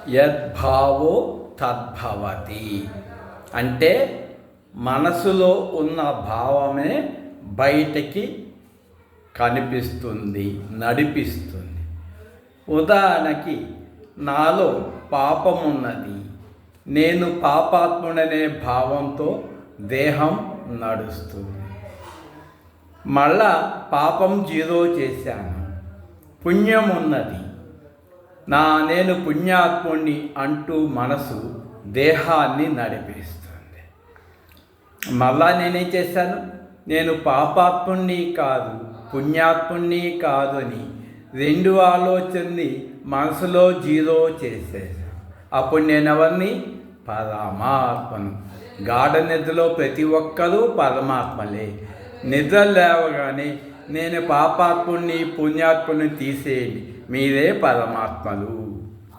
యద్భావో తద్భవతి. అంటే మనసులో ఉన్న భావమే బయటికి కనిపిస్తుంది, నడిపిస్తుంది. ఉదాహరణకి, నాలో పాపమున్నది, నేను పాపాత్ముడనే భావంతో దేహం నడుస్తుంది. మళ్ళా పాపం జీరో చేశాను, పుణ్యం ఉన్నది, నేను పుణ్యాత్ముణ్ణి అంటూ మనసు దేహాన్ని నడిపిస్తుంది. మళ్ళా నేనేం చేశాను, నేను పాపాత్ముణ్ణి కాదు, పుణ్యాత్ముణ్ణి కాదు అని రెండు ఆలోచనని మనసులో జీరో చేసేసాను. అప్పుడు నేను ఎవరిని? పరమాత్మను. గాఢ నిద్రలో ప్రతి ఒక్కరూ పరమాత్మలే. నిద్ర లేవగానే నేను పాపాత్ముణ్ణి పుణ్యాత్ముని తీసేయండి, మీరే పరమాత్మలు.